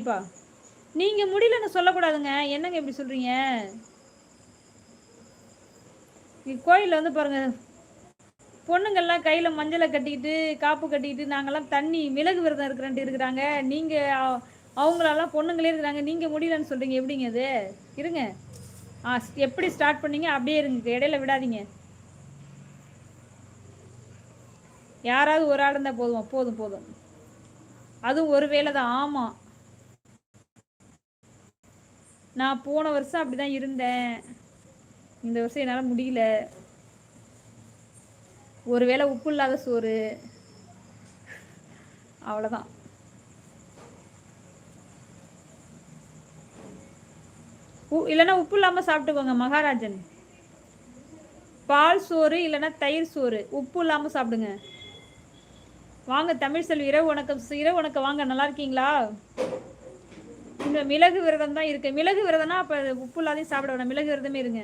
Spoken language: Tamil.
கண்டிப்பா. நீங்க முடியலன்னு சொல்லக்கூடாதுங்க. என்னங்க இப்படி சொல்றீங்க? கோயில்ல வந்து பாருங்க, பொண்ணுங்கள்லாம் கையில மஞ்சள கட்டிக்கிட்டு, காப்பு கட்டிக்கிட்டு, நாங்கலாம் தண்ணி மிளகு விரதம் இருக்கிறேன்ட்டு இருக்கிறாங்க. நீங்க அவங்களலாம் பொண்ணுங்களே இருக்கிறாங்க. நீங்க முடியலன்னு சொல்றீங்க. எப்படிங்க அது? இருங்க. எப்படி ஸ்டார்ட் பண்ணீங்க? அப்படியே இருங்க. இடையில விடாதீங்க. யாராவது ஒரு ஆள் இருந்தா போதும். போதும், போதும். அதுவும் ஒரு வேளை தான். ஆமா. நான் போன வருஷம் அப்படிதான் இருந்தேன். இந்த வருஷம் என்னால முடியல. ஒரு வேளை உப்பு இல்லாத சோறு. அவ்வளோதான். இல்லைன்னா உப்பு இல்லாமல் சாப்பிட்டுக்கோங்க மகாராஜன். பால் சோறு இல்லைன்னா தயிர் சோறு உப்பு இல்லாமல் சாப்பிடுங்க. வாங்க தமிழ் செல்வி, இரவு வணக்கம். இரவு வணக்கம். வாங்க, நல்லா இருக்கீங்களா? இந்த மிளகு விரதம் தான் இருக்கு. மிளகு விரதம்னா அப்போ உப்பு இல்லாதையும் சாப்பிட வேணாம். மிளகு விரதமே இருங்க.